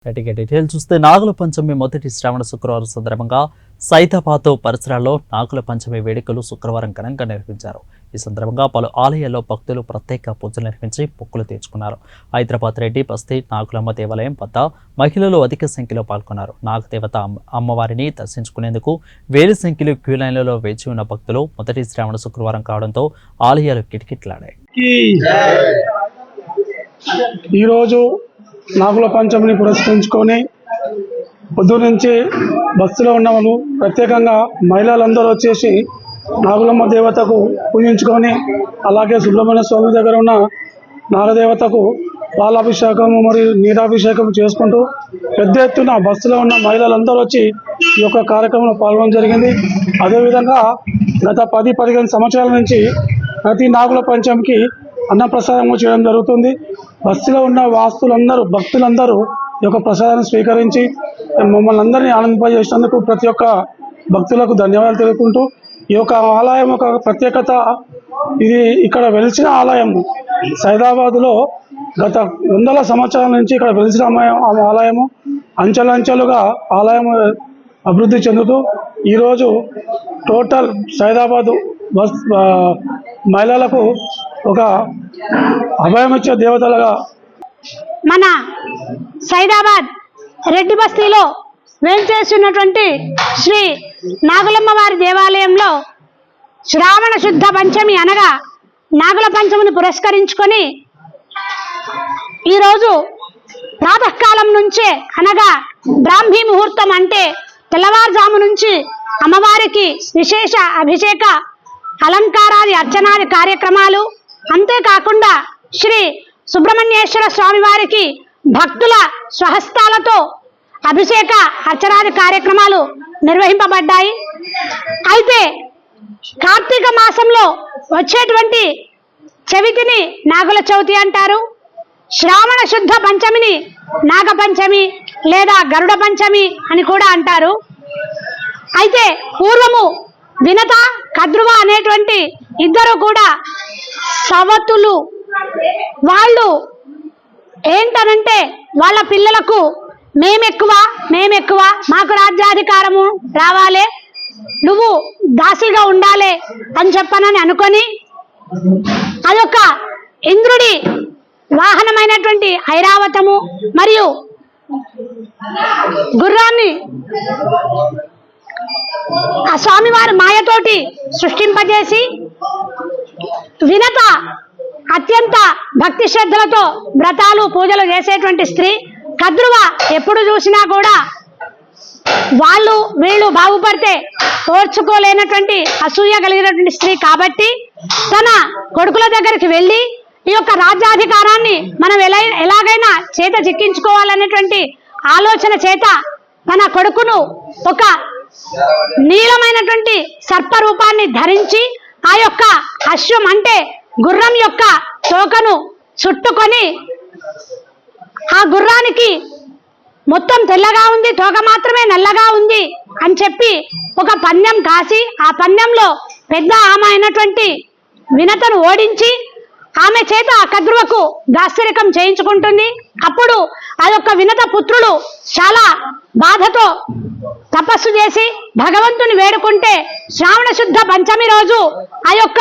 Detail చూస్తే నాగుల పంచమి మొదటి శ్రావణ శుక్రవారం సందర్భంగా సైదాబాద్ పరిసరాల్లో నాగుల పంచమి వేడుకలు శుక్రవారం ఘనంగా నిర్వహించారు. ఈ సందర్భంగా పలు ఆలయాల్లో భక్తులు ప్రత్యేక పూజలు నిర్వహించి మొక్కులు తీర్చుకున్నారు. హైదరాబాద్ రెడ్డి బస్తీ నాగులమ్మ దేవాలయం వద్ద మహిళలు అధిక సంఖ్యలో పాల్గొన్నారు. నాగదేవత అమ్మవారిని దర్శించుకునేందుకు వేల సంఖ్యలో క్యూ లైన్లలో వేచి ఉన్న భక్తులు మొదటి శ్రావణ శుక్రవారం కావడంతో ఆలయాలు కిటకిటలాడాయి. ఈరోజు నాగుల పంచమిని పురస్కరించుకొని పొద్దున్న నుంచి బస్సులో ఉన్న వాళ్ళు ప్రత్యేకంగా మహిళలందరూ వచ్చేసి నాగులమ్మ దేవతకు పూజించుకొని, అలాగే సుబ్రహ్మణ్య స్వామి దగ్గర ఉన్న నాగదేవతకు పాలాభిషేకము మరియు నీరాభిషేకం చేసుకుంటూ పెద్ద ఎత్తున బస్సులో ఉన్న మహిళలందరూ వచ్చి ఈ యొక్క కార్యక్రమంలో పాల్గొనడం జరిగింది. అదేవిధంగా గత 10-15 సంవత్సరాల నుంచి ప్రతి నాగుల పంచమికి అన్నప్రసాదము చేయడం జరుగుతుంది. బస్సులో ఉన్న భక్తులందరూ ఈ యొక్క ప్రసాదాన్ని స్వీకరించి మమ్మల్ని అందరినీ ఆనందింపజేసినందుకు ప్రతి ఒక్క భక్తులకు ధన్యవాదాలు తెలుపుకుంటూ, ఈ యొక్క ఆలయం ఒక ప్రత్యేకత. ఇది ఇక్కడ వెలిసిన ఆలయము సైదాబాద్లో గత 100 సంవత్సరాల నుంచి ఇక్కడ వెలిసిన ఆలయము. అంచెలంచెలుగా ఆలయం అభివృద్ధి చెందుతూ ఈరోజు టోటల్ సైదాబాద్ మహిళలకు ఒక అభయమిచ్చే దేవతలుగా మన సైదాబాద్ రెడ్డి బస్తీలో వేంచేస్తున్నటువంటి శ్రీ నాగులమ్మ వారి దేవాలయంలో శ్రావణ శుద్ధ పంచమి అనగా నాగుల పంచమిని పురస్కరించుకొని ఈరోజు ప్రాతకాలం నుంచే అనగా బ్రాహ్మీ ముహూర్తం అంటే తెల్లవారుజాము నుంచి అమ్మవారికి విశేష అభిషేక అలంకారాది అర్చనాది కార్యక్రమాలు, అంతేకాకుండా శ్రీ సుబ్రహ్మణ్యేశ్వర స్వామి వారికి భక్తుల స్వహస్తాలతో అభిషేక అర్చనాది కార్యక్రమాలు నిర్వహింపబడ్డాయి. అయితే కార్తీక మాసంలో వచ్చేటువంటి చవితిని నాగుల చవితి అంటారు. శ్రావణ శుద్ధ పంచమిని నాగపంచమి లేదా గరుడ పంచమి అని కూడా అంటారు. అయితే పూర్వము వినత కద్రువ అనేటువంటి ఇద్దరు కూడా సవతులు. వాళ్ళు ఏంటనంటే వాళ్ళ పిల్లలకు మేమెక్కువ మాకు రాజ్యాధికారము రావాలి, నువ్వు దాసిగా ఉండాలి అని చెప్పనని అనుకొని అదొక ఇంద్రుడి వాహనమైనటువంటి ఐరావతము మరియు గుర్రాన్ని ఆ స్వామివారి మాయతోటి సృష్టింపజేసి వినత అత్యంత భక్తి శ్రద్ధలతో వ్రతాలు పూజలు చేసేటువంటి స్త్రీ. కద్రువ ఎప్పుడు చూసినా కూడా వీళ్ళు బాగుపడితే ఓర్చుకోలేనటువంటి అసూయ కలిగినటువంటి స్త్రీ కాబట్టి తన కొడుకుల దగ్గరికి వెళ్ళి ఈ యొక్క రాజ్యాధికారాన్ని మనం ఎలాగైనా చేత చిక్కించుకోవాలనేటువంటి ఆలోచన చేత తన కొడుకును ఒక నీలమైనటువంటి సర్పరూపాన్ని ధరించి ఆ యొక్క అశ్వం అంటే గుర్రం యొక్క తోకను చుట్టుకొని ఆ గుర్రానికి మొత్తం తెల్లగా ఉంది, తోక మాత్రమే నల్లగా ఉంది అని చెప్పి ఒక పందెం కాసి ఆ పందెంలో పెద్ద ఆమె అయినటువంటి వినతను ఓడించి ఆమె చేత ఆ కద్రువకు దాస్తిరికం చేయించుకుంటుంది. అప్పుడు ఆ యొక్క వినత పుత్రులు చాలా బాధతో తపస్సు చేసి భగవంతుని వేడుకుంటే శ్రావణ శుద్ధ పంచమి రోజు ఆ యొక్క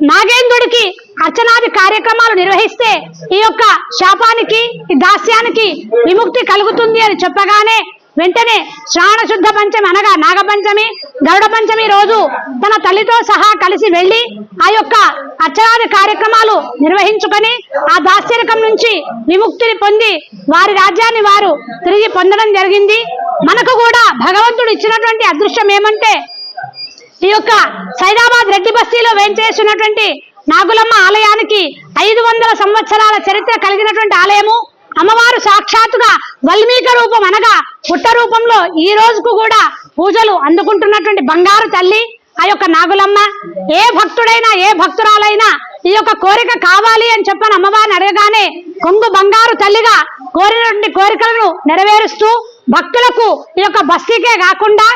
నాగేంద్రుడికి అర్చనాది కార్యక్రమాలు నిర్వహిస్తే ఈ యొక్క శాపానికి ఈ దాస్యానికి విముక్తి కలుగుతుంది అని చెప్పగానే వెంటనే శ్రావణ శుద్ధ పంచమి అనగా నాగపంచమి గరుడ పంచమి రోజు తన తల్లితో సహా కలిసి వెళ్లి ఆ యొక్క అర్చనాది కార్యక్రమాలు నిర్వహించుకొని ఆ దాస్యరికం నుంచి విముక్తిని పొంది వారి రాజ్యాన్ని వారు తిరిగి పొందడం జరిగింది. మనకు కూడా భగవంతుడు ఇచ్చినటువంటి అదృష్టం ఏమంటే ఈ యొక్క సైదాబాద్ రెడ్డి బస్తీలో వేంచేస్తున్నటువంటి నాగులమ్మ ఆలయానికి 500 సంవత్సరాల చరిత్ర కలిగినటువంటి ఆలయము. అమ్మవారు సాక్షాత్తుగా వల్మీక రూపం అనగా పుట్ట రూపంలో ఈ రోజుకు కూడా పూజలు అందుకుంటున్నటువంటి బంగారు తల్లి ఆ యొక్క నాగులమ్మ. ఏ భక్తుడైనా ఏ భక్తురాలైనా ఈ యొక్క కోరిక కావాలి అని చెప్పని అమ్మవారిని అడగగానే కొంగు బంగారు తల్లిగా కోరినటువంటి కోరికలను నెరవేరుస్తూ భక్తులకు ఈ యొక్క బస్తీకే కాకుండా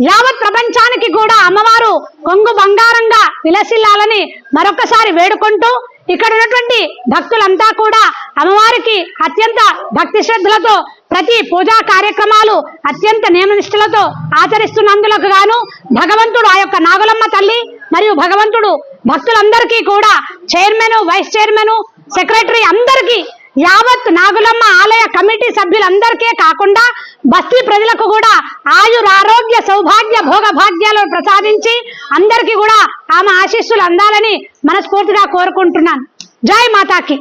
యావత్ ప్రపంచానికి కూడా అమ్మవారు కొంగు బంగారంగా విలసిల్లాలని మరొకసారి వేడుకుంటూ ఇక్కడ ఉన్నటువంటి భక్తులంతా కూడా అమ్మవారికి అత్యంత భక్తి శ్రద్ధలతో ప్రతి పూజా కార్యక్రమాలు అత్యంత నియమనిష్టలతో ఆచరిస్తున్నందులకు గాను భగవంతుడు ఆ యొక్క నాగులమ్మ తల్లి మరియు భగవంతుడు భక్తులందరికీ కూడా చైర్మన్, వైస్ చైర్మన్, సెక్రటరీ అందరికీ యావత్ నాగులమ్మ ఆలయ కమిటీ సభ్యులందరికీ కాకుండా బస్తీ ప్రజలకు కూడా ఆయురారోగ్య సౌభాగ్య భోగ భాగ్యాలు ప్రసాదించి అందరికీ కూడా ఆమె ఆశీస్సులు అందాలని మనస్ఫూర్తిగా కోరుకుంటున్నాను. జై మాతాకి.